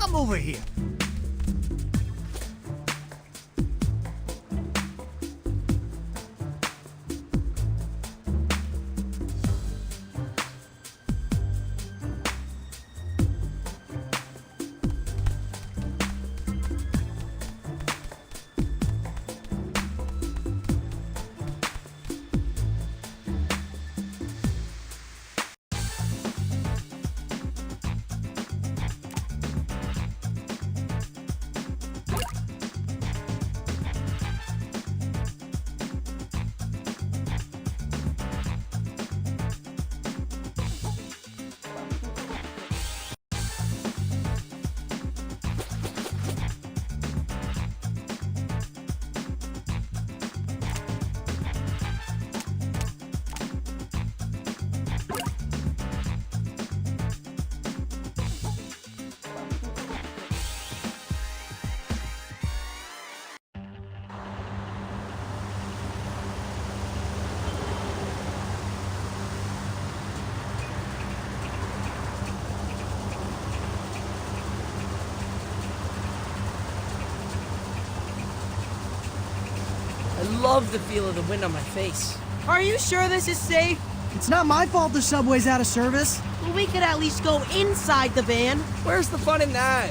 Come over here. I love the feel of the wind on my face. Are you sure this is safe? It's not my fault the subway's out of service. Well, we could at least go inside the van. Where's the fun in that?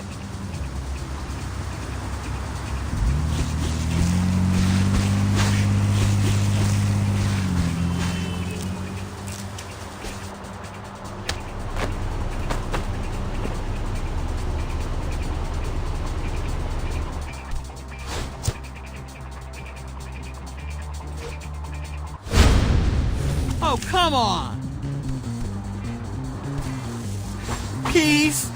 Oh, come on! Peace!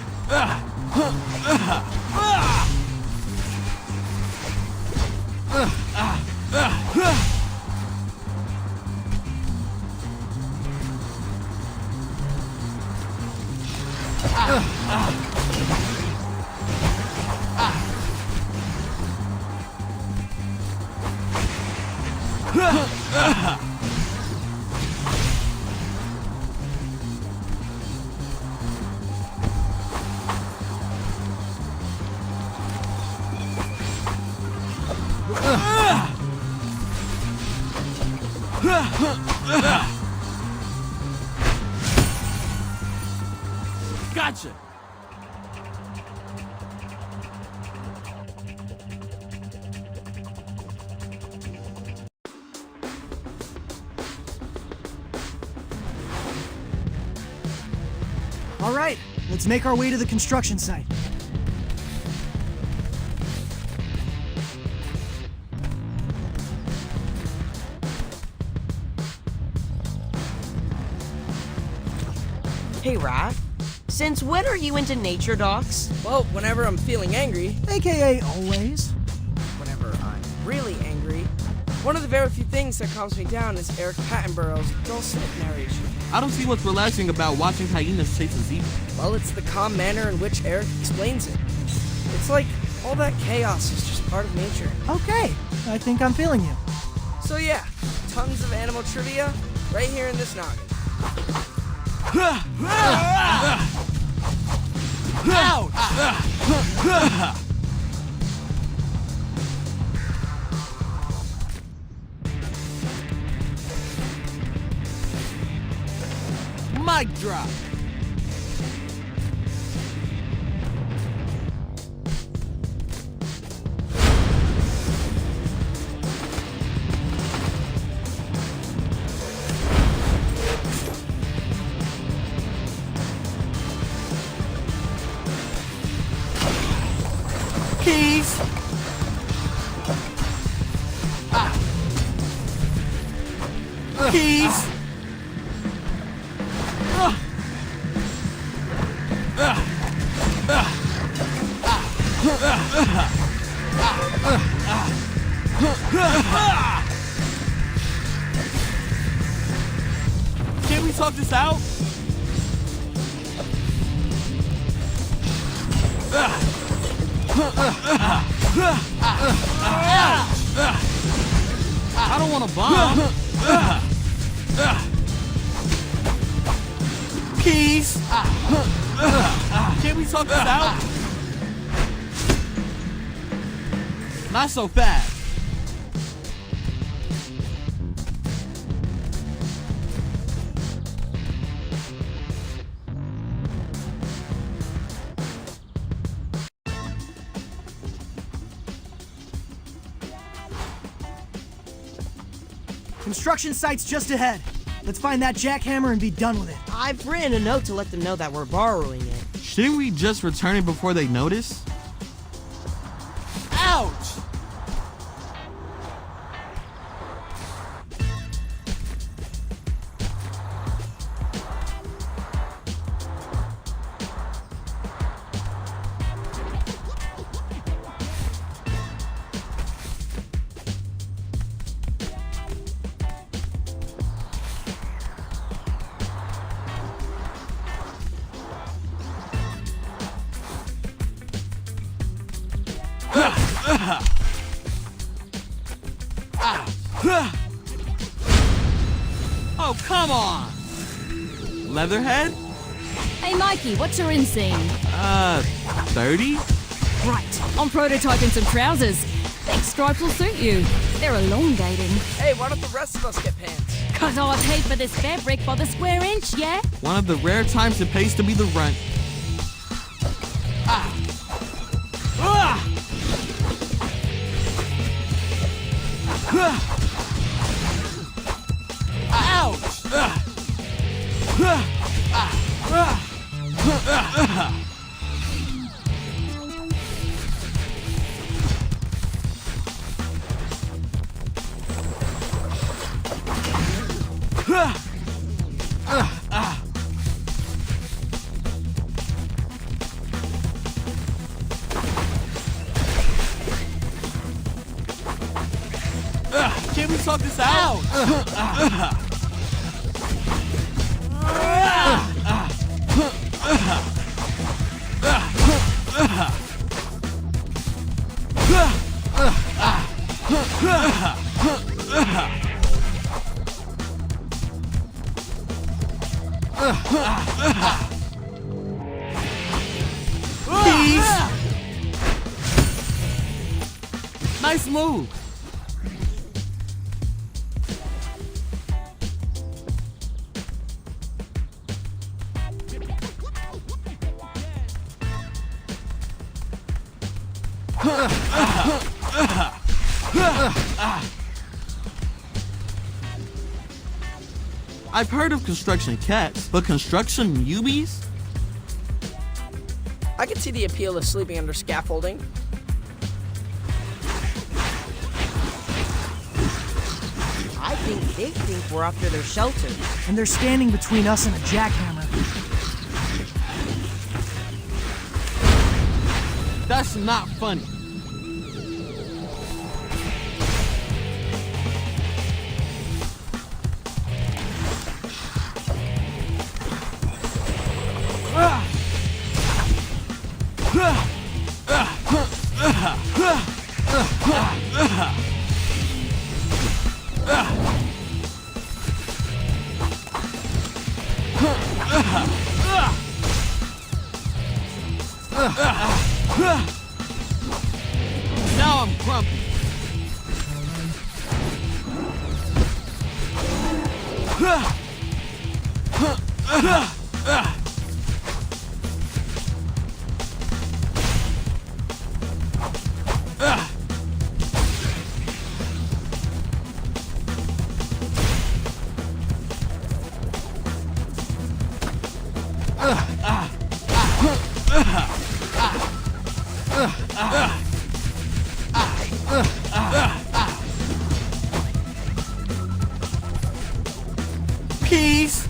Gotcha! All right, let's make our way to the construction site. Hey, Raph. Since when are you into nature docs? Well, whenever I'm feeling angry, AKA always. whenever I'm really angry, one of the very few things that calms me down is Eric Pattenborough's dulcet narration. I don't see what's relaxing about watching hyenas chase a zebra. Well, it's the calm manner in which Eric explains it. It's like all that chaos is just part of nature. Okay, I think I'm feeling you. So yeah, tons of animal trivia right here in this noggin. Mic drop! Keys! Keys! Can't we talk this out? I don't want to bomb. Peace. Can't we talk this out? Not so fast. Construction site's just ahead. Let's find that jackhammer and be done with it. I've written a note to let them know that we're borrowing it. Shouldn't we just return it before they notice? Ouch! Oh, come on! Leatherhead? Hey Mikey, what's your inseam? 30? Right, I'm prototyping some trousers. Think stripes will suit you. They're elongating. Hey, why don't the rest of us get pants? Cause I've paid for this fabric by the square inch, yeah? One of the rare times it pays to be the runt. Can't we sort this out? Nice move. I've heard of construction cats, but construction newbies? I can see the appeal of sleeping under scaffolding. I think they think we're after their shelter. And they're standing between us and a jackhammer. That's not funny. Now I'm grumpy. Peace.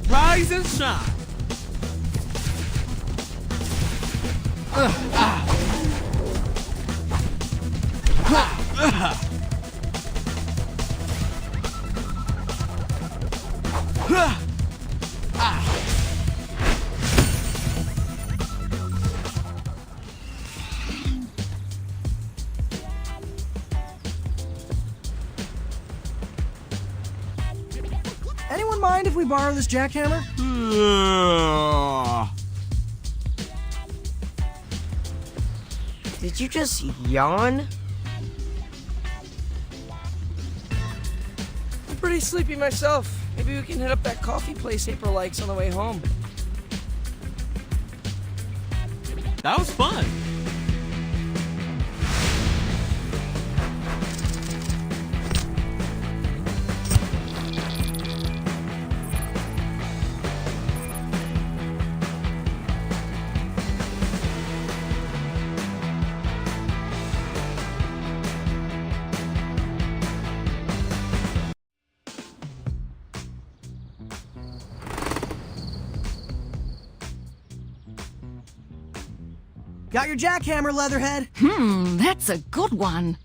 Rise and shine. Anyone mind if we borrow this jackhammer? Did you just yawn? I'm pretty sleepy myself. Maybe we can hit up that coffee place April likes on the way home. That was fun. Got your jackhammer, Leatherhead? That's a good one.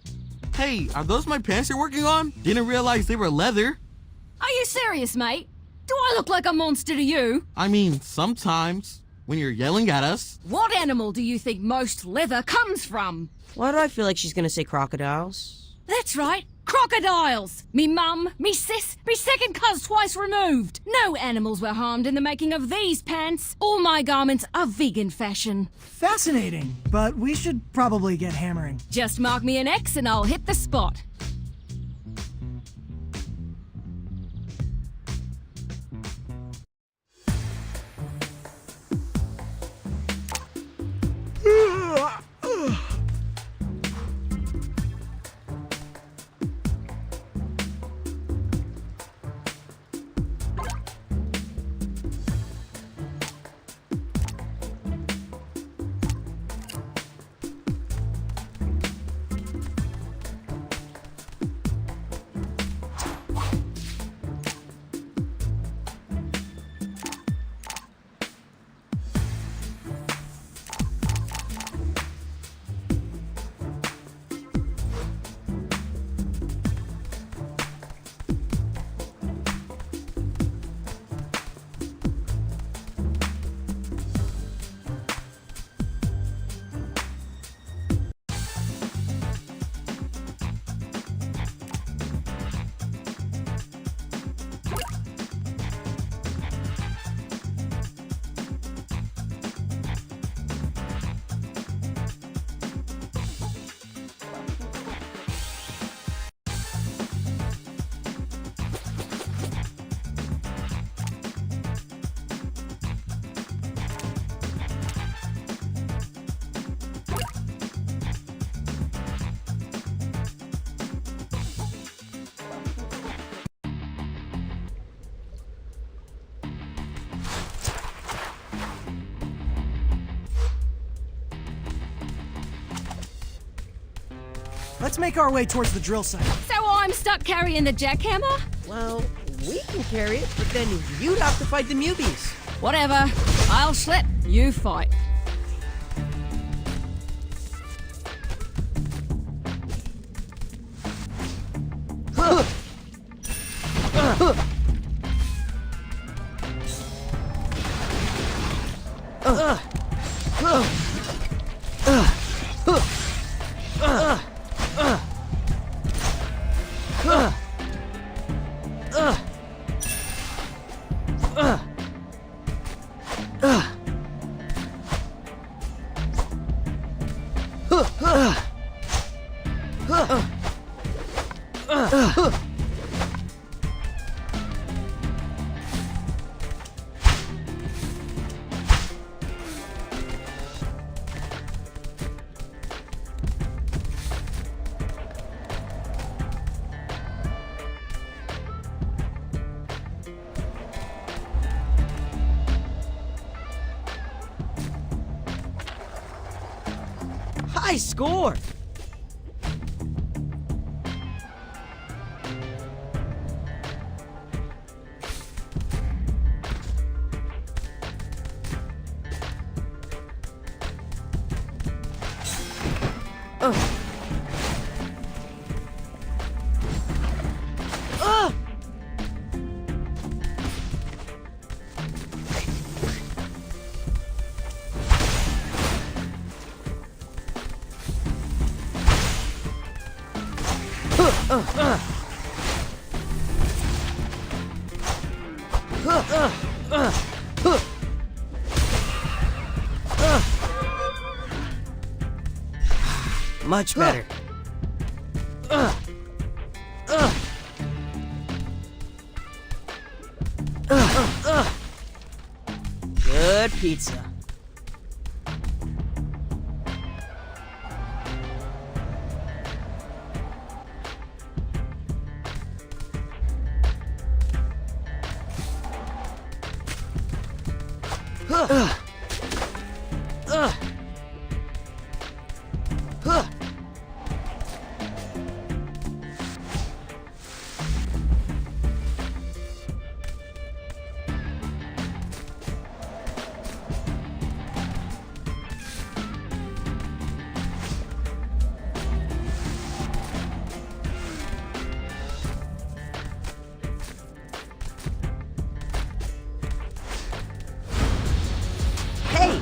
Hey, are those my pants you're working on? Didn't realize they were leather. Are you serious, mate? Do I look like a monster to you? I mean, sometimes, when you're yelling at us. What animal do you think most leather comes from? Why do I feel like she's gonna say crocodiles? That's right, crocodiles. Me mum, me sis, me second cuz twice removed. No animals were harmed in the making of these pants. All my garments are vegan fashion. Fascinating, but we should probably get hammering. Just mark me an X and I'll hit the spot. Let's make our way towards the drill site. So I'm stuck carrying the jackhammer? Well, we can carry it, but then you'd have to fight the Mubies. Whatever. I'll schlep. You fight. High score! Much better. Good pizza. Hey!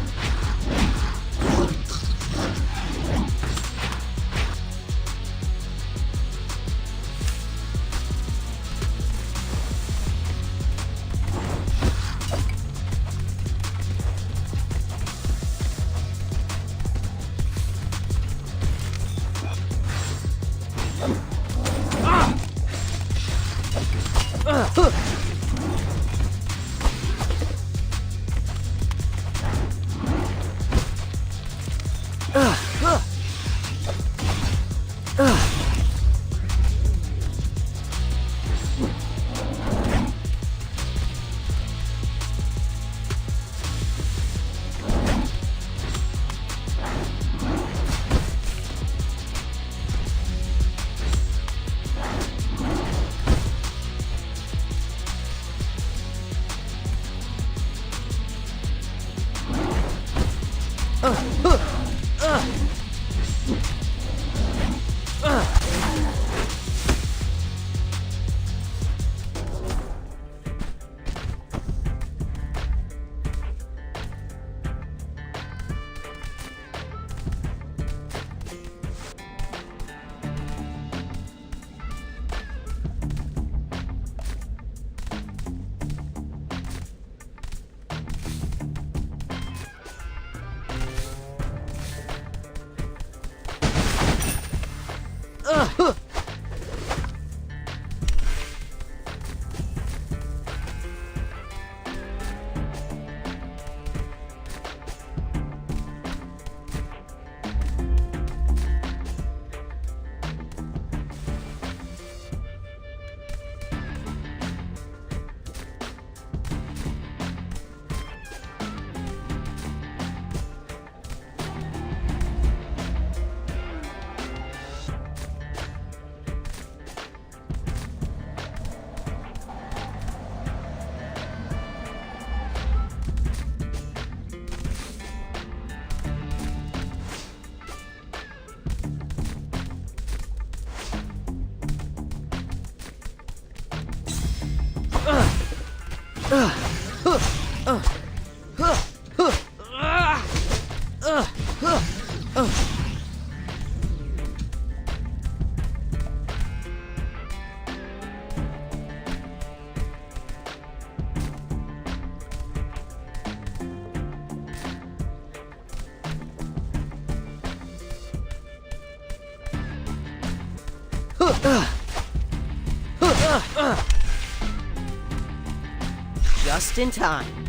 Just in time.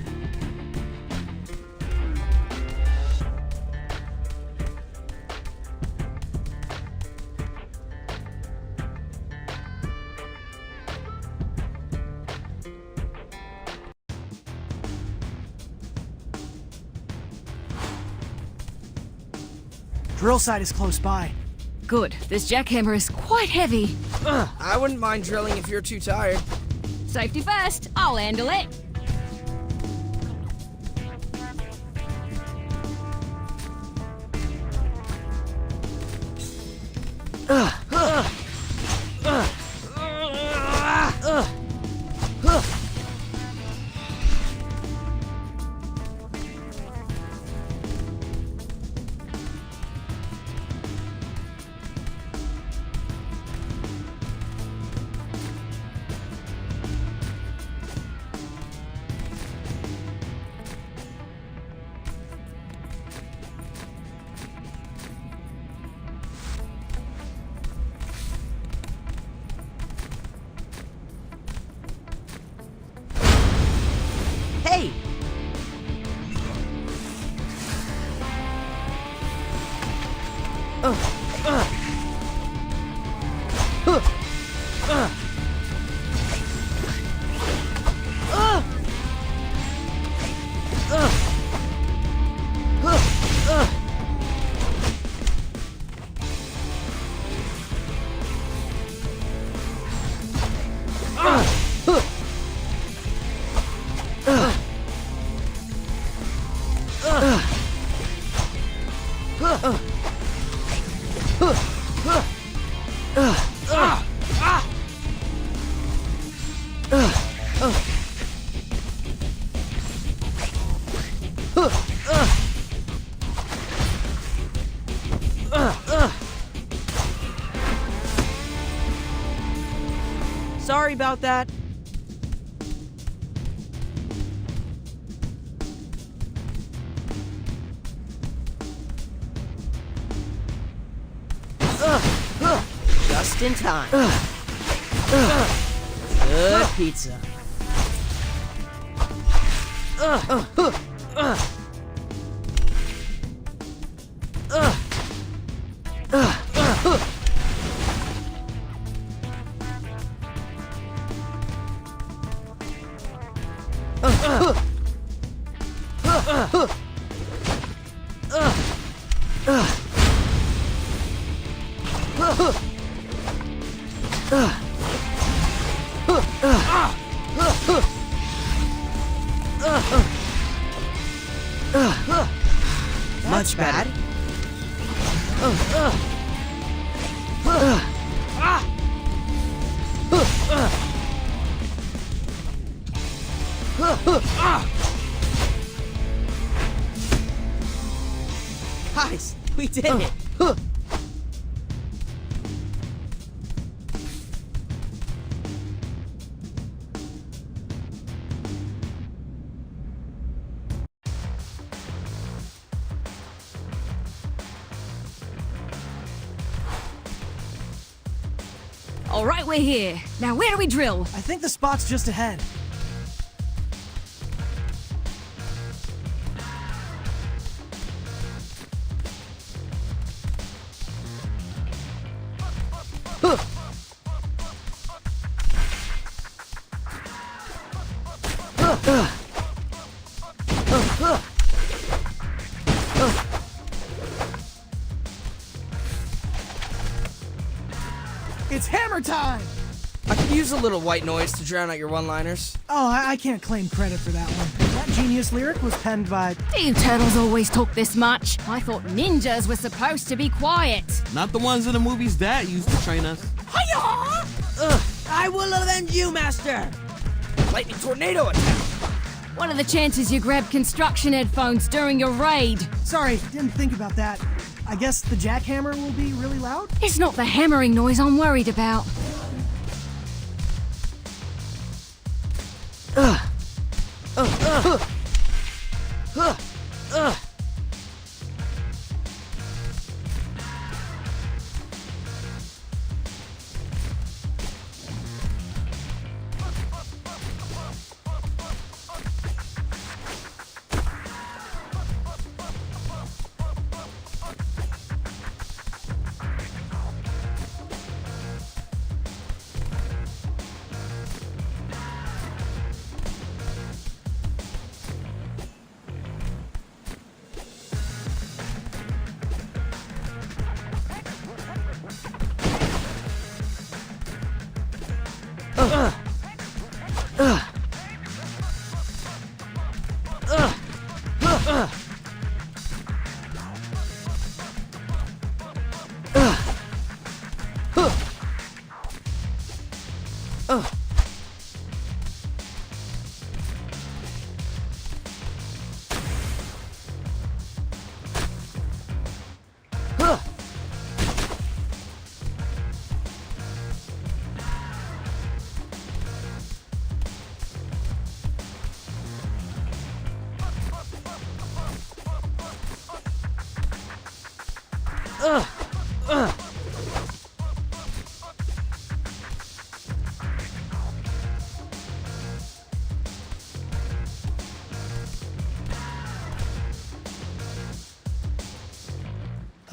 Drill site is close by. Good. This jackhammer is quite heavy. I wouldn't mind drilling if you're too tired. Safety first. I'll handle it. Hey! Sorry about that. Just in time. Good pizza. Much better. Guys, we did it. All right, we're here. Now, where do we drill? I think the spot's just ahead. It's hammer time! I could use a little white noise to drown out your one-liners. Oh, I can't claim credit for that one. That genius lyric was penned by... Do you turtles always talk this much? I thought ninjas were supposed to be quiet. Not the ones in the movies Dad used to train us. I will avenge you, Master! Lightning tornado attack! What are the chances you grabbed construction headphones during your raid? Sorry, didn't think about that. I guess the jackhammer will be really loud? It's not the hammering noise I'm worried about.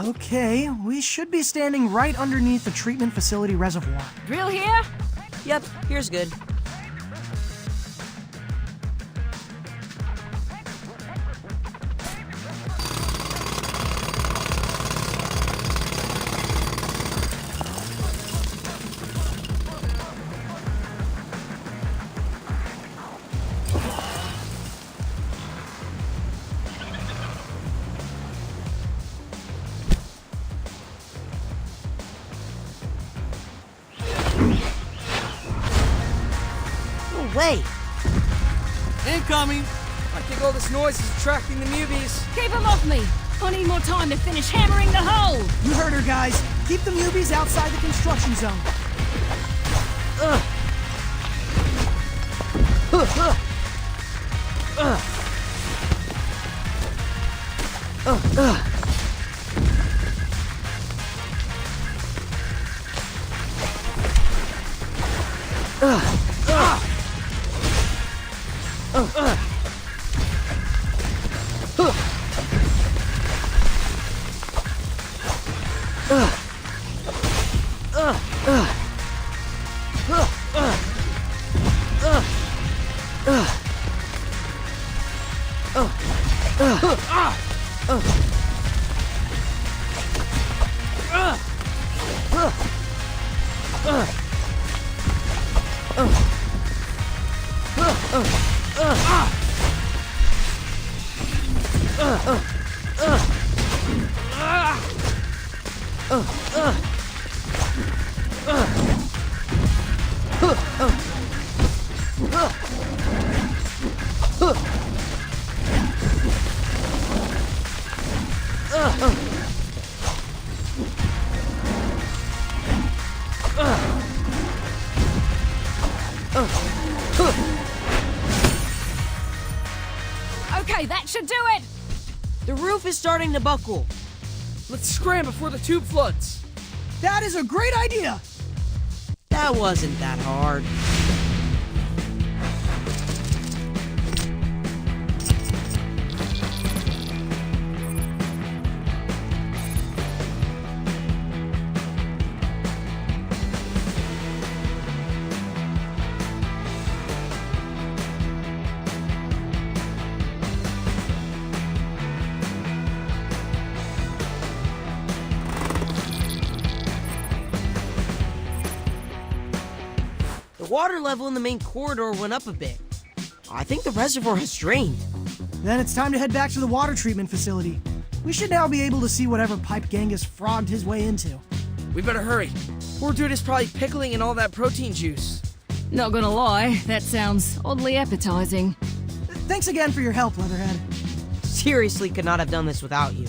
Okay, we should be standing right underneath the treatment facility reservoir. Drill here? Yep, here's good. No way! Incoming! I think all this noise is attracting the mubies. Keep them off me! I need more time to finish hammering the hole! You heard her, guys. Keep the mubies outside the construction zone. Okay, that should do it! The roof is starting to buckle. Let's scram before the tube floods. That is a great idea! That wasn't that hard. The water level in the main corridor went up a bit. I think the reservoir has drained. Then it's time to head back to the water treatment facility. We should now be able to see whatever pipe Genghis frogged his way into. We better hurry. Poor dude is probably pickling in all that protein juice. Not gonna lie, that sounds oddly appetizing. Thanks again for your help, Leatherhead. Seriously could not have done this without you.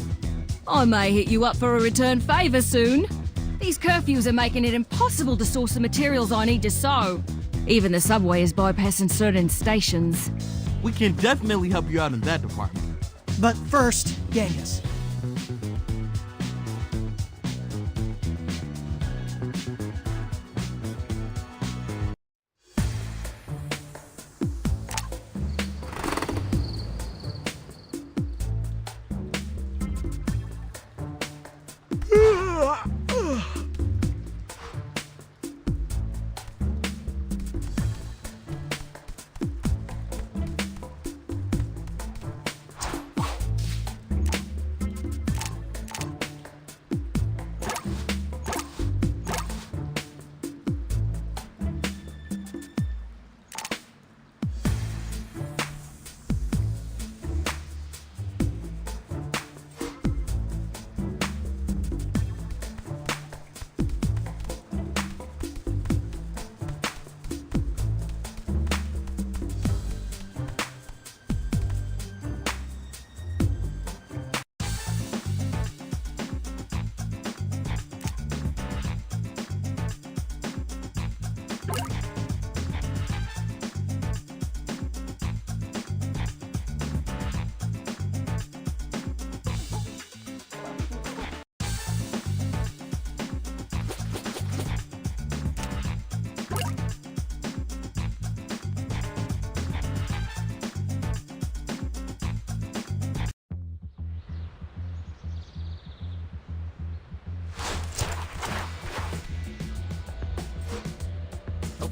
I may hit you up for a return favor soon. These curfews are making it impossible to source the materials I need to sew. Even the subway is bypassing certain stations. We can definitely help you out in that department. But first, Genghis.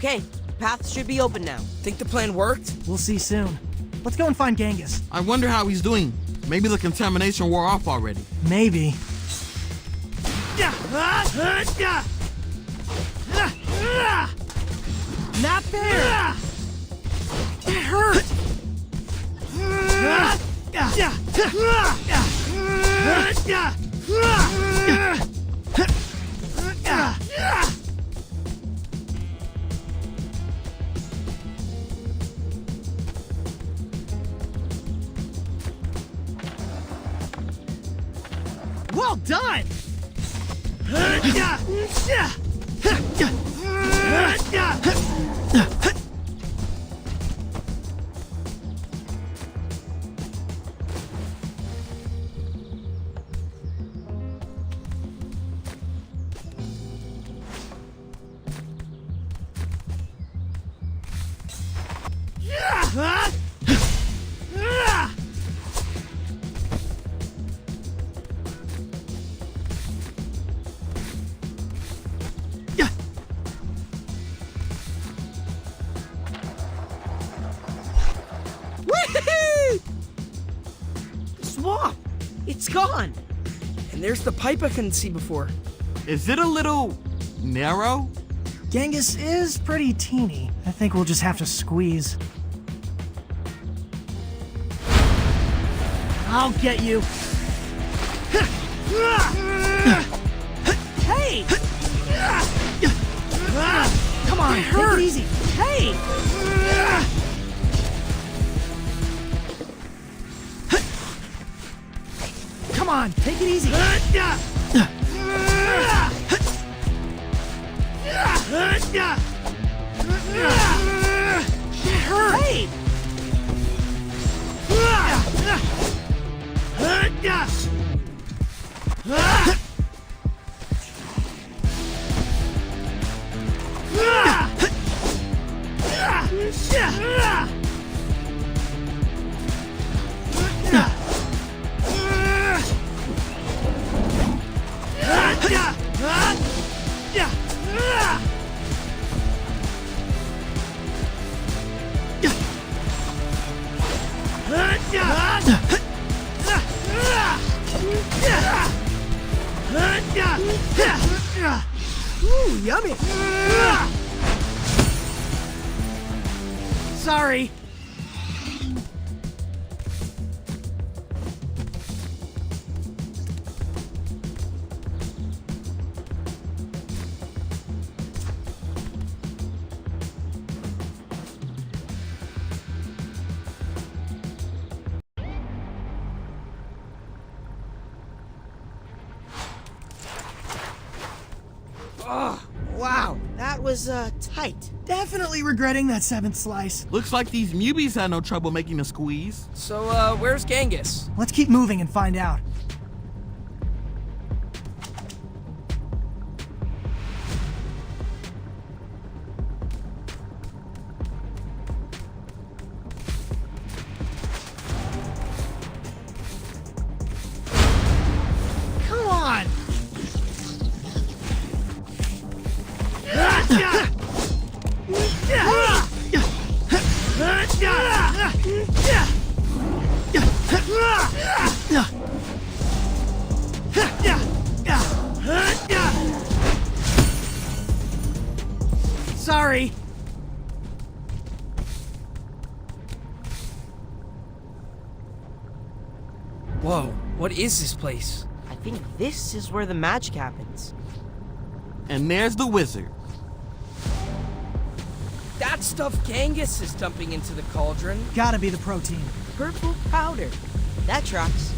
Okay, path should be open now. Think the plan worked? We'll see soon. Let's go and find Genghis. I wonder how he's doing. Maybe the contamination wore off already. Maybe. Not fair! That hurt! Well done! Swamp! It's gone! And there's the pipe I couldn't see before. Is it a little narrow? Genghis is pretty teeny. I think we'll just have to squeeze. I'll get you. Hey! Come on, take it easy. Hey! Come on, take it easy. That hurt. Hey! Ooh, yummy. Sorry. Oh, wow, that was, tight. Definitely regretting that 7th slice. Looks like these mubies had no trouble making a squeeze. So, where's Genghis? Let's keep moving and find out. Come on! Sorry. Whoa, what is this place? I think this is where the magic happens. And there's the wizard. That stuff Genghis is dumping into the cauldron. Gotta be the protein. Purple powder. That tracks.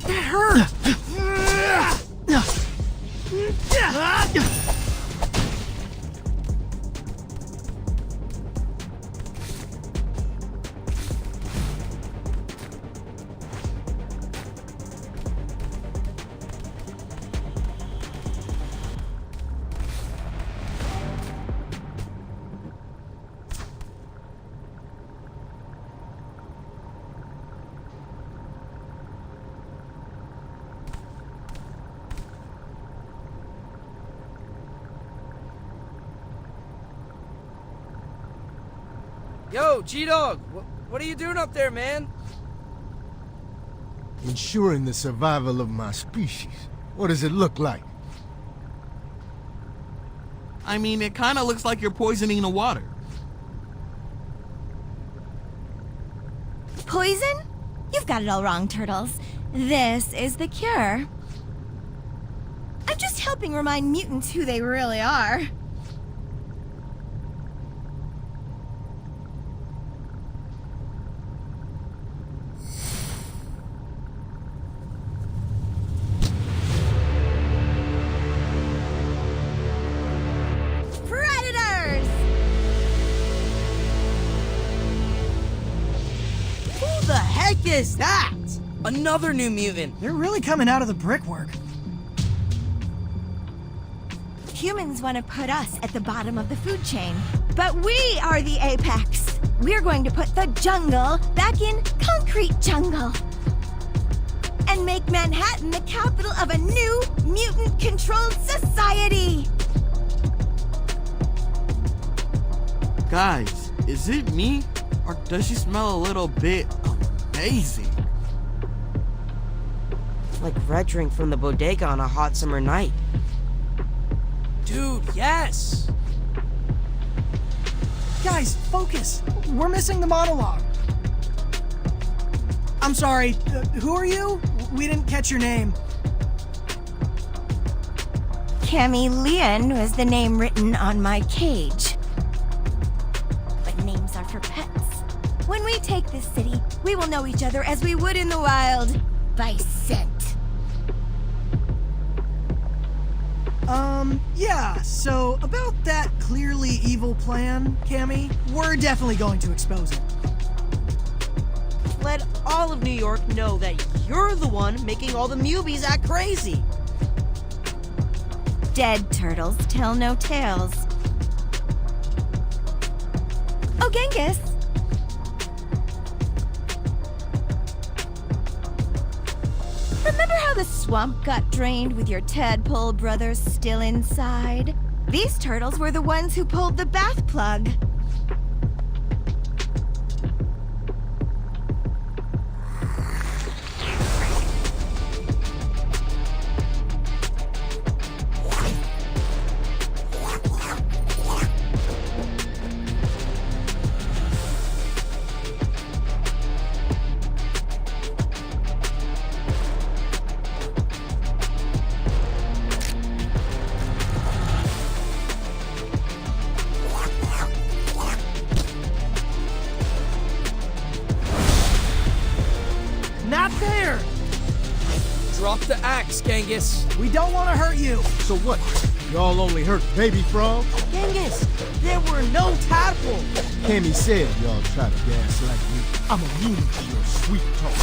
That hurt! Yo, G-Dog, what are you doing up there, man? Ensuring the survival of my species. What does it look like? I mean, it kind of looks like you're poisoning the water. Poison? You've got it all wrong, Turtles. This is the cure. I'm just helping remind mutants who they really are. Predators! Who the heck is that? Another new mutant. They're really coming out of the brickwork. Humans want to put us at the bottom of the food chain, but we are the apex. We're going to put the jungle back in concrete jungle and make Manhattan the capital of a new mutant-controlled society. Guys, is it me? Or does she smell a little bit amazing? Like red drink from the bodega on a hot summer night. Dude, yes! Guys, focus. We're missing the monologue. I'm sorry, who are you? We didn't catch your name. Cammy Leon was the name written on my cage. But names are for pets. When we take this city, we will know each other as we would in the wild, by scent. Yeah, so about that clearly evil plan, Cammy, we're definitely going to expose it. Let all of New York know that you're the one making all the mubies act crazy. Dead turtles tell no tales. Oh, Genghis! Remember how the swamp got drained with your tadpole brothers still inside? These turtles were the ones who pulled the bath plug. Not there! Drop the axe, Genghis. We don't want to hurt you. So what? Y'all only hurt baby frog? Genghis, there were no tadpoles. Cammy said y'all try to gaslight me. I'm immune to your sweet talk.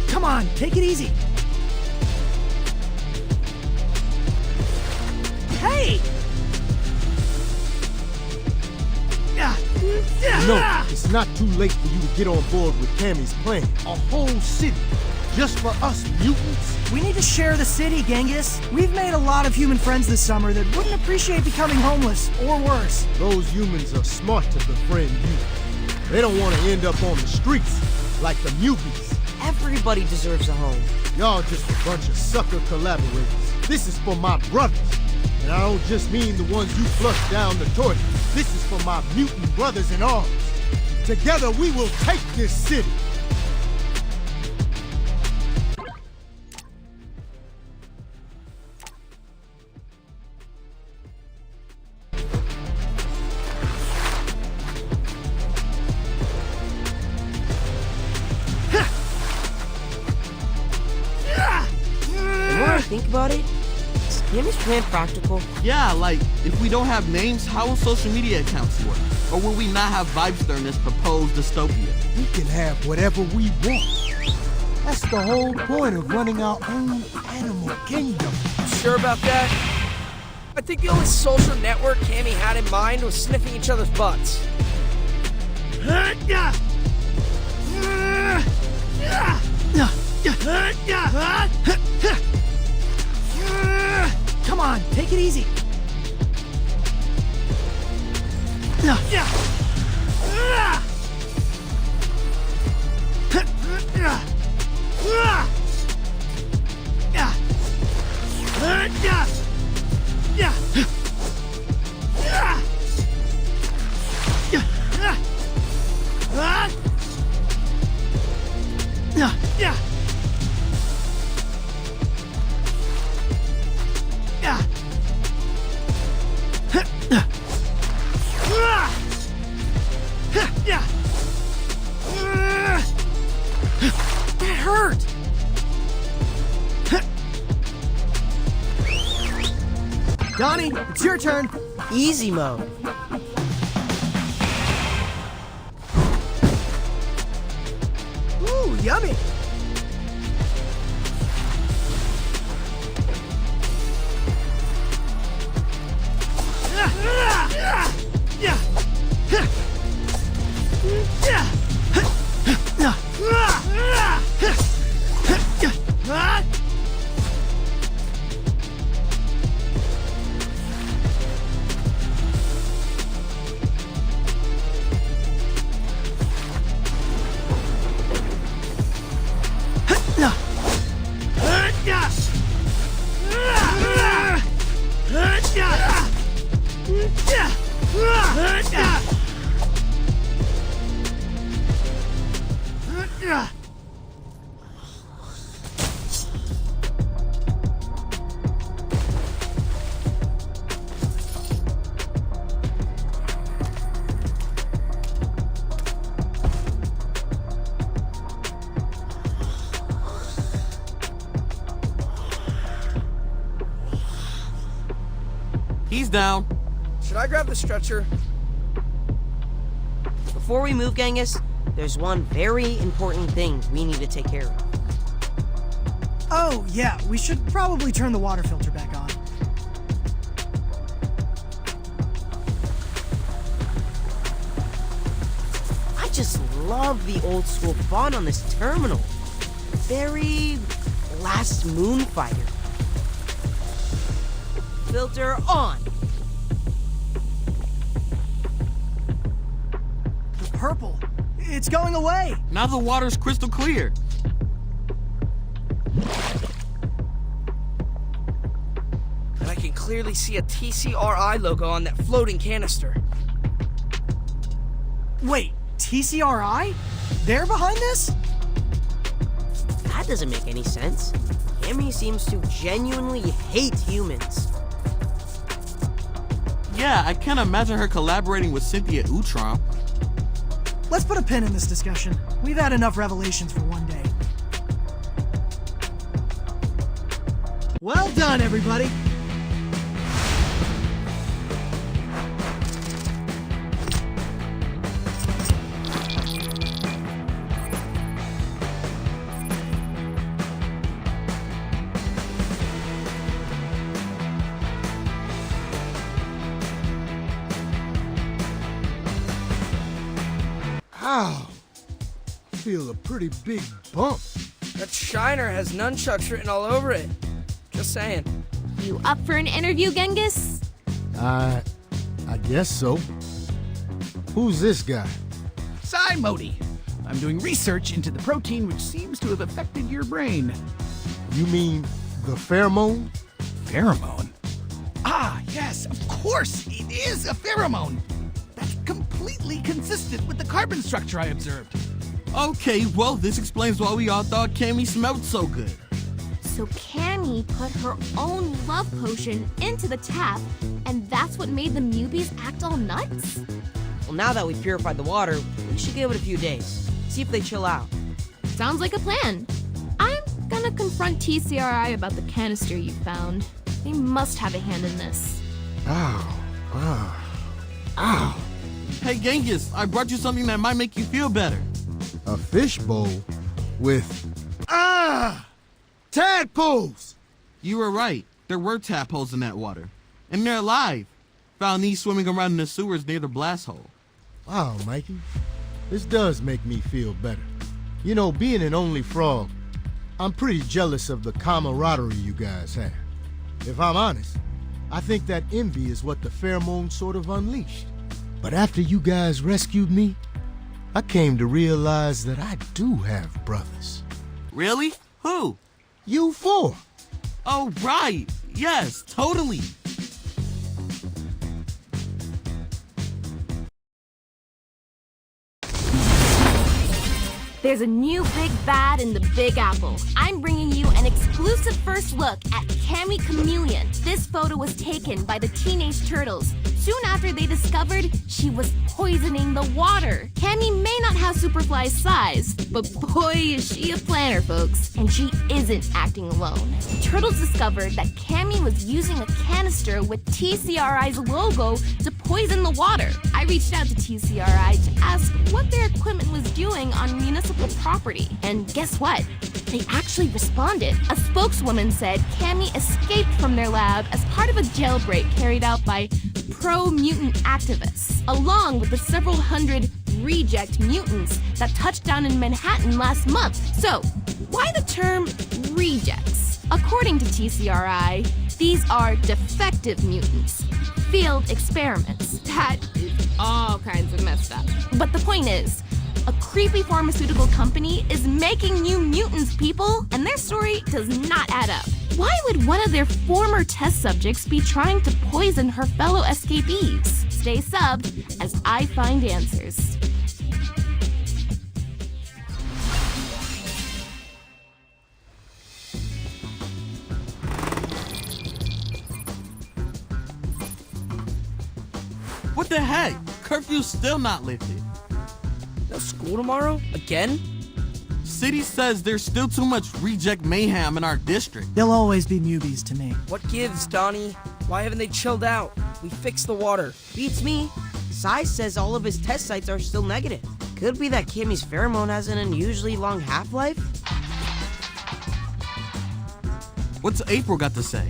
Come on, take it easy. Hey! No, it's not too late for you to get on board with Cammy's plan. A whole city, just for us mutants? We need to share the city, Genghis. We've made a lot of human friends this summer that wouldn't appreciate becoming homeless, or worse. Those humans are smart to befriend you. They don't want to end up on the streets like the mubies. Everybody deserves a home. Y'all just a bunch of sucker collaborators. This is for my brothers. And I don't just mean the ones you flushed down the toilet. This is for my mutant brothers in arms. Together we will take this city. think about it, is Cammy's plan practical? Yeah, like, if we don't have names, how will social media accounts work? Or will we not have Vibester in this proposed dystopia? We can have whatever we want. That's the whole point of running our own animal kingdom. Sure about that? I think the only social network Cammy had in mind was sniffing each other's butts. Come on, take it easy. That hurt! Donnie, it's your turn. Easy mode. Ooh, yummy. He's down. Should I grab the stretcher? Before we move, Genghis, there's one very important thing we need to take care of. Oh, yeah, we should probably turn the water filter back on. I just love the old school font on this terminal. Very Last Moonfighter. Filter on. The purple. It's going away. Now the water's crystal clear. And I can clearly see a TCRI logo on that floating canister. Wait, TCRI? They're behind this? That doesn't make any sense. Cammy seems to genuinely hate humans. Yeah, I can't imagine her collaborating with Cynthia Utrom. Let's put a pin in this discussion. We've had enough revelations for one day. Well done, everybody. Ow! I feel a pretty big bump. That shiner has nunchucks written all over it. Just saying. You up for an interview, Genghis? I guess so. Who's this guy? Modi. I'm doing research into the protein which seems to have affected your brain. You mean the pheromone? Pheromone? Ah, yes, of course, it is a pheromone. That's completely consistent with the carbon structure I observed. Okay, well, this explains why we all thought Cammy smelled so good. So Cammy put her own love potion into the tap, and that's what made the Mubies act all nuts? Well, now that we've purified the water, we should give it a few days. See if they chill out. Sounds like a plan. I'm gonna confront TCRI about the canister you found. They must have a hand in this. Ow. Hey Genghis, I brought you something that might make you feel better. A fishbowl with... tadpoles! You were right. There were tadpoles in that water. And they're alive. Found these swimming around in the sewers near the blast hole. Wow, Mikey. This does make me feel better. You know, being an only frog, I'm pretty jealous of the camaraderie you guys have. If I'm honest, I think that envy is what the pheromone sort of unleashed. But after you guys rescued me, I came to realize that I do have brothers. Really? Who? You four. Oh, right. Yes, totally. There's a new big bad in the Big Apple. I'm bringing you an exclusive first look at Cammy Chameleon. This photo was taken by the Teenage Turtles soon after they discovered she was poisoning the water. Cammy may not have Superfly's size, but boy is she a planner, folks. And she isn't acting alone. Turtles discovered that Cammy was using a canister with TCRI's logo to poison the water. I reached out to TCRI to ask what their equipment was doing on municipal property. And guess what? They actually responded. A spokeswoman said Cammy escaped from their lab as part of a jailbreak carried out by pro-mutant activists, along with the several hundred reject mutants that touched down in Manhattan last month. So, why the term rejects? According to TCRI, these are defective mutants. Field experiments. That is all kinds of messed up. But the point is, a creepy pharmaceutical company is making new mutants, people, and their story does not add up. Why would one of their former test subjects be trying to poison her fellow escapees? Stay subbed as I find answers. What the heck? Curfew's still not lifted. No school tomorrow? Again? City says there's still too much reject mayhem in our district. They'll always be newbies to me. What gives, Donnie? Why haven't they chilled out? We fixed the water. Beats me. Sai says all of his test sites are still negative. Could be that Kimmy's pheromone has an unusually long half-life. What's April got to say?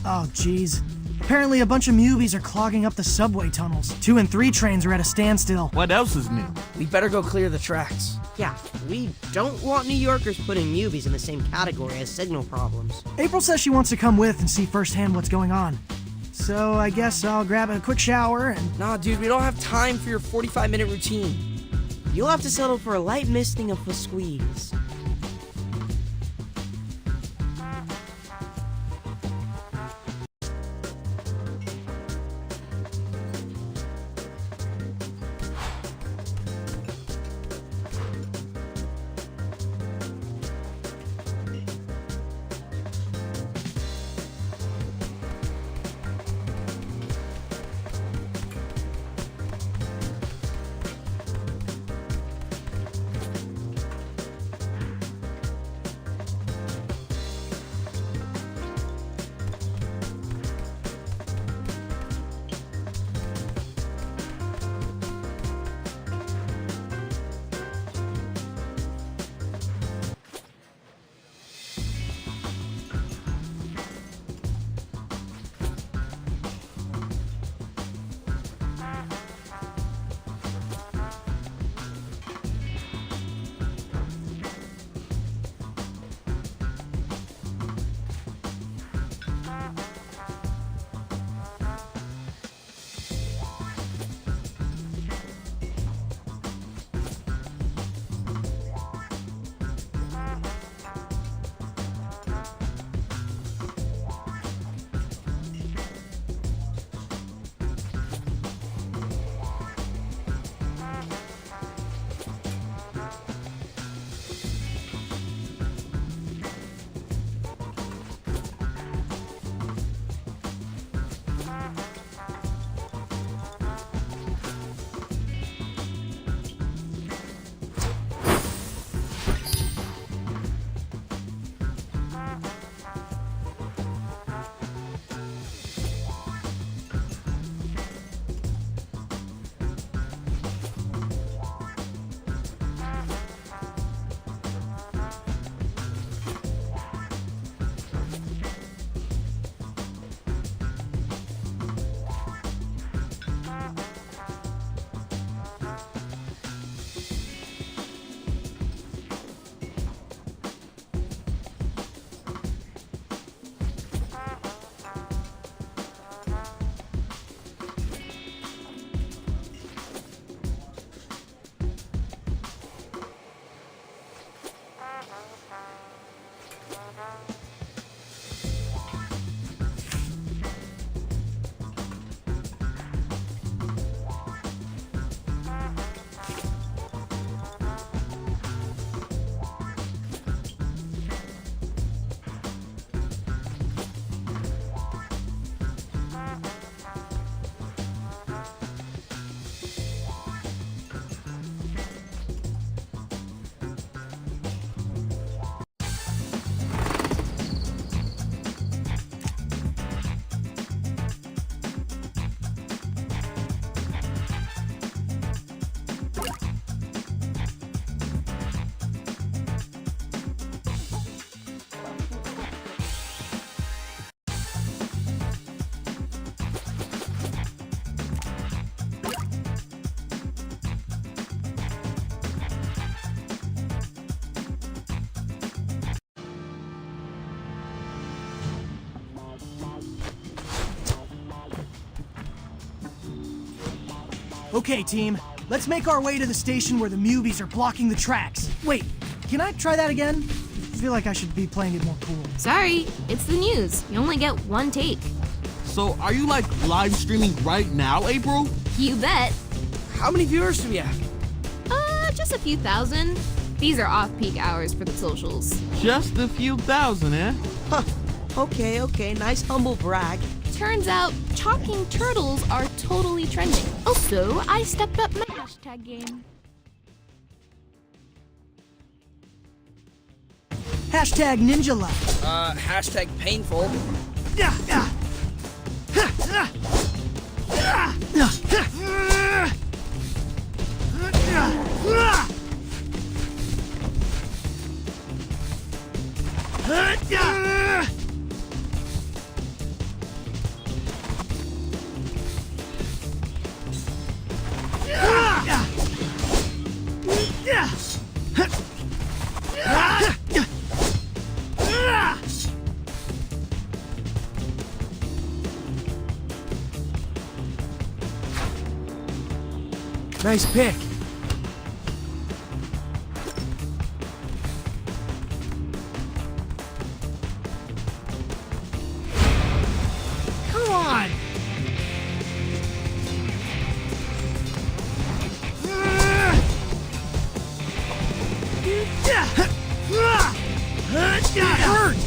Oh, geez. Apparently a bunch of newbies are clogging up the subway tunnels. 2 and 3 trains are at a standstill. What else is new? We better go clear the tracks. Yeah, we don't want New Yorkers putting newbies in the same category as signal problems. April says she wants to come with and see firsthand what's going on. So I guess I'll grab a quick shower and... Nah, dude, we don't have time for your 45-minute routine. You'll have to settle for a light misting of a squeeze. Okay, team. Let's make our way to the station where the Mubies are blocking the tracks. Wait, can I try that again? I feel like I should be playing it more cool. Sorry, it's the news. You only get one take. So are you like live streaming right now, April? You bet. How many viewers do we have? Just a few thousand. These are off-peak hours for the socials. Just a few thousand, eh? Huh. Okay, nice humble brag. Turns out, talking turtles are totally trending. Also, I stepped up my hashtag game. Hashtag Ninja Life. Hashtag painful. Nice pick. Come on! That hurt!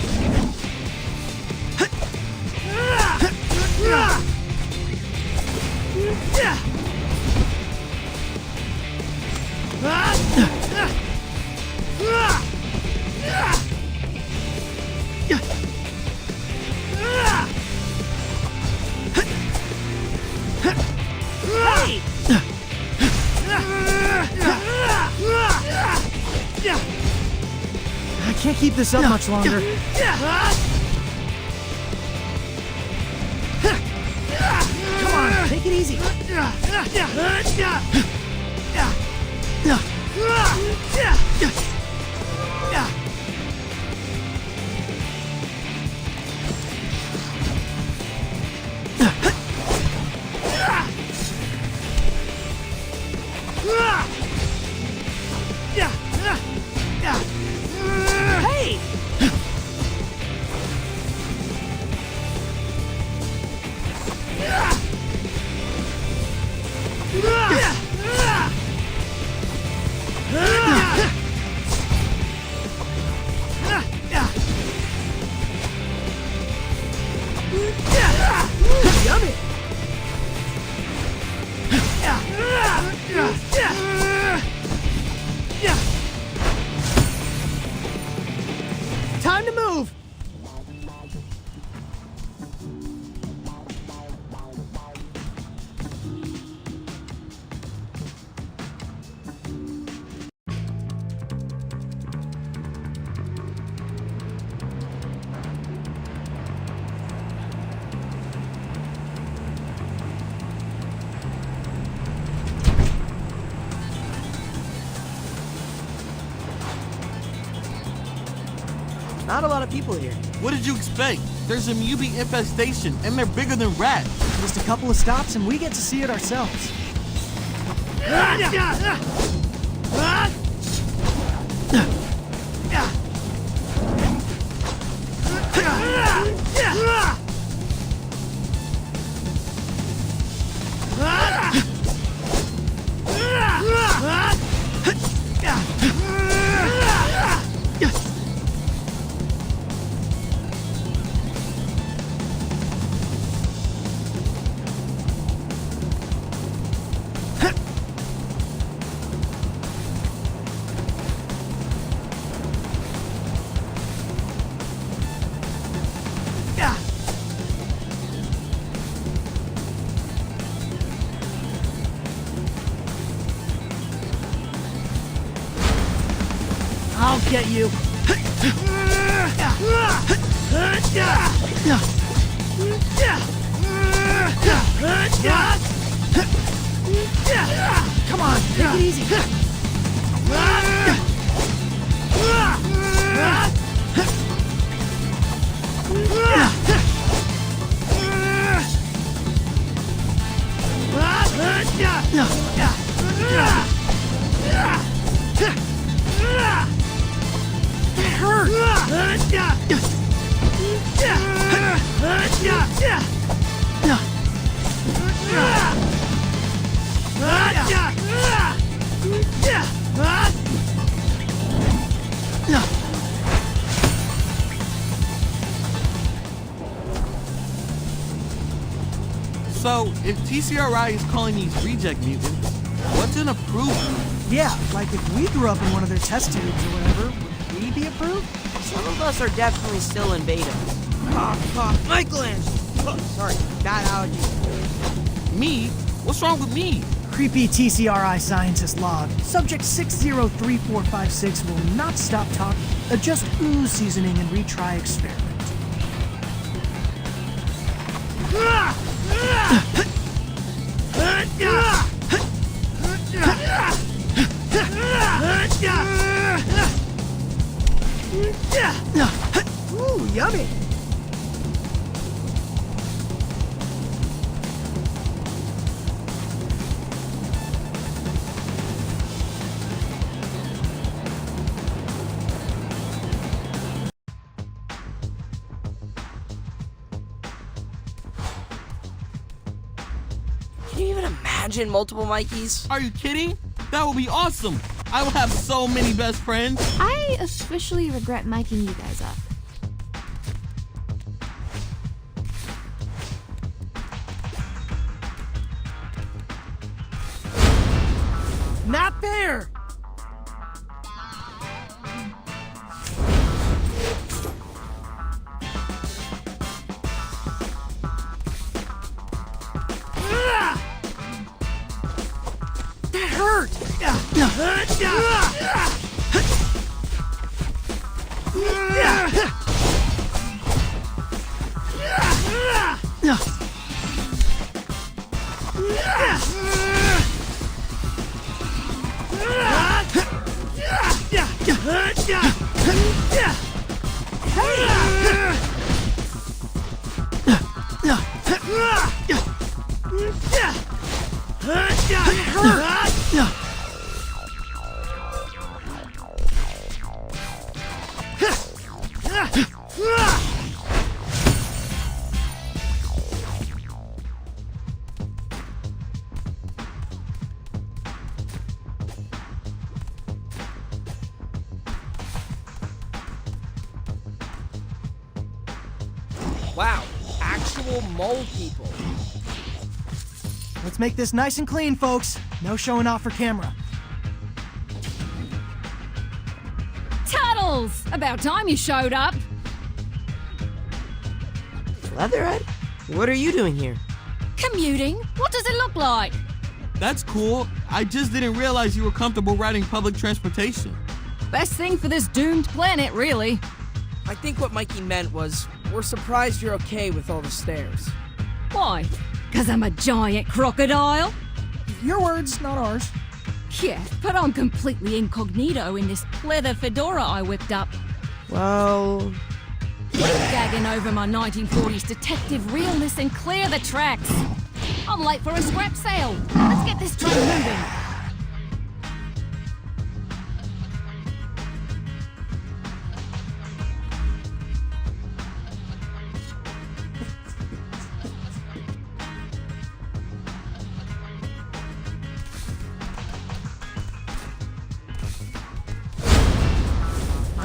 I can't keep this up much longer. Come on, take it easy. Hey! Yummy! Time to move! Not a lot of people here. What did you expect? There's a Mubi infestation, and they're bigger than rats. Just a couple of stops and we get to see it ourselves. I'll get you. Come on, take it easy. So, if TCRI is calling these reject mutants, what's an approved mutant? Yeah, like if we grew up in one of their test tubes or whatever, would we be approved? Some of us are definitely still in beta. Michelangelo! Sorry, bad allergy. Me? What's wrong with me? Creepy TCRI scientist log. Subject 603456 will not stop talking. Adjust ooze seasoning and retry experiment. Ooh, yummy. Can you even imagine multiple Mikeys? Are you kidding? That would be awesome. I will have so many best friends. I officially regret miking you guys up. Not fair! That hurt! Wow, actual mole people. Let's make this nice and clean, folks. No showing off for camera. Tuttles! About time you showed up. Leatherhead? What are you doing here? Commuting? What does it look like? That's cool. I just didn't realize you were comfortable riding public transportation. Best thing for this doomed planet, really. I think what Mikey meant was, we're surprised you're okay with all the stairs. Why? 'Cause I'm a giant crocodile? Your words, not ours. Yeah, but I'm completely incognito in this leather fedora I whipped up. Well... Gagging over my 1940s detective realness and clear the tracks. I'm late for a scrap sale. Let's get this train moving.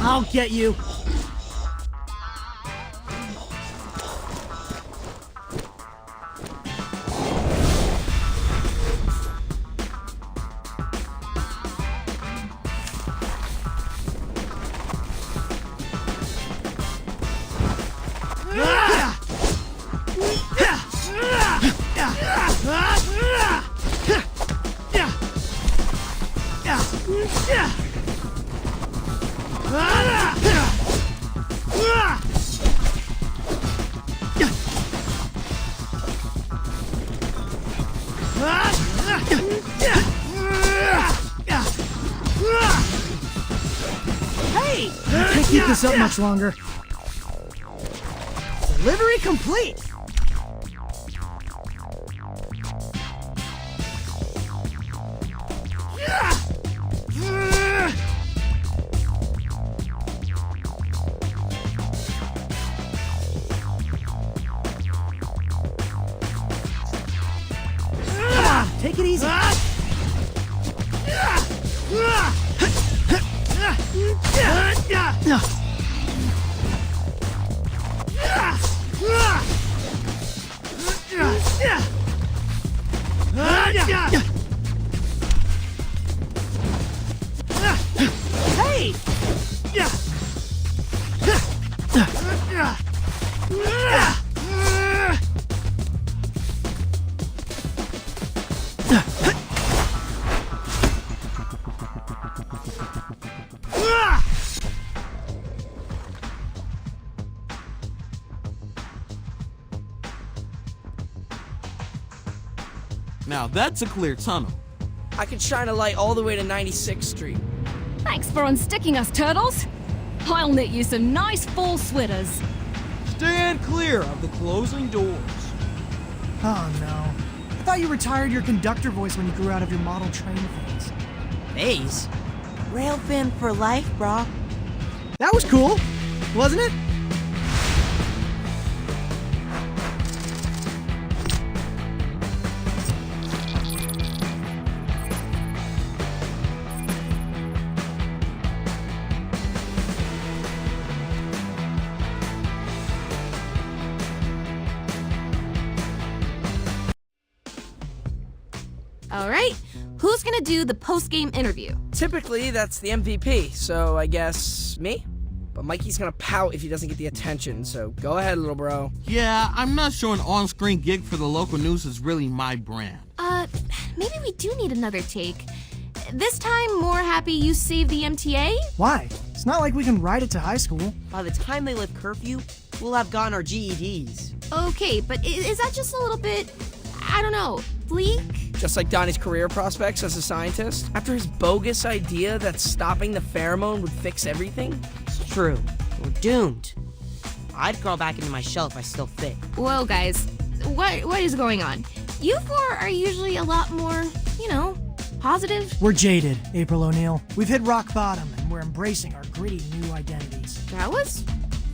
I'll get you. Hey! I can't keep this up much longer. Delivery complete! Hey! Now that's a clear tunnel. I could shine a light all the way to 96th Street. Thanks for unsticking us, turtles. I'll knit you some nice fall sweaters. Stand clear of the closing doors. Oh no. I thought you retired your conductor voice when you grew out of your model train phase. Phase? Rail fan for life, brah. That was cool, wasn't it? Alright, who's gonna do the post-game interview? Typically, that's the MVP, so I guess me? But Mikey's gonna pout if he doesn't get the attention, so go ahead, little bro. Yeah, I'm not sure an on-screen gig for the local news is really my brand. Maybe we do need another take. This time, more happy you saved the MTA? Why? It's not like we can ride it to high school. By the time they lift curfew, we'll have gotten our GEDs. Okay, but is that just a little bit, I don't know, bleak? Just like Donnie's career prospects as a scientist, after his bogus idea that stopping the pheromone would fix everything? It's true. We're doomed. I'd crawl back into my shell if I still fit. Whoa, guys, what is going on? You four are usually a lot more, positive. We're jaded, April O'Neil. We've hit rock bottom, and we're embracing our gritty new identities. That was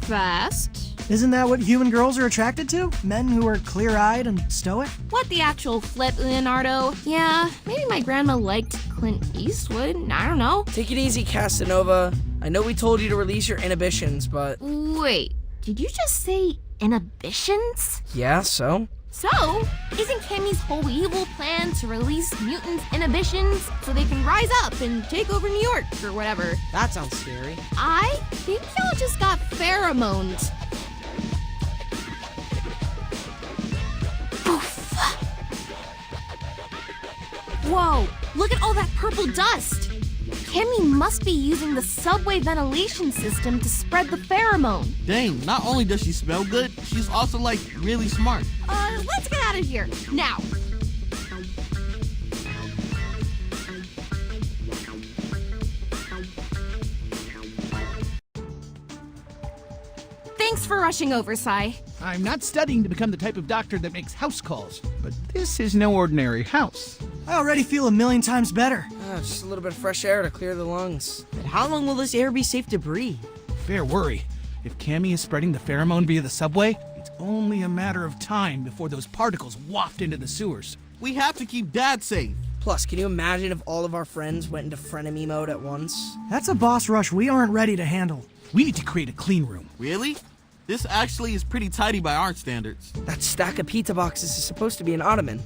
fast. Isn't that what human girls are attracted to? Men who are clear-eyed and stoic? What the actual flip, Leonardo? Yeah, maybe my grandma liked Clint Eastwood. I don't know. Take it easy, Casanova. I know we told you to release your inhibitions, but... Wait, did you just say inhibitions? Yeah, so? So, isn't Cammy's whole evil plan to release mutants' inhibitions so they can rise up and take over New York or whatever? That sounds scary. I think y'all just got pheromoned. Poof. Whoa, look at all that purple dust. Cammy must be using the subway ventilation system to spread the pheromone. Dang, not only does she smell good, she's also, really smart. Let's get out of here, now. Thanks for rushing over, Sai. I'm not studying to become the type of doctor that makes house calls, but this is no ordinary house. I already feel a million times better. Just a little bit of fresh air to clear the lungs. But how long will this air be safe to breathe? Fair worry. If Cammy is spreading the pheromone via the subway, it's only a matter of time before those particles waft into the sewers. We have to keep Dad safe. Plus, can you imagine if all of our friends went into frenemy mode at once? That's a boss rush we aren't ready to handle. We need to create a clean room. Really? This actually is pretty tidy by our standards. That stack of pizza boxes is supposed to be an ottoman.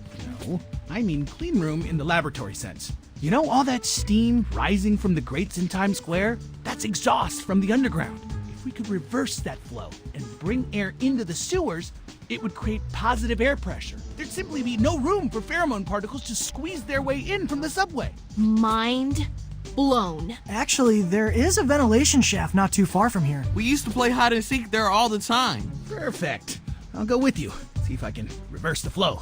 No, I mean clean room in the laboratory sense. You know all that steam rising from the grates in Times Square? That's exhaust from the underground. If we could reverse that flow and bring air into the sewers, it would create positive air pressure. There'd simply be no room for pheromone particles to squeeze their way in from the subway. Mind blown. Actually, there is a ventilation shaft not too far from here. We used to play hide and seek there all the time. Perfect. I'll go with you. See if I can reverse the flow.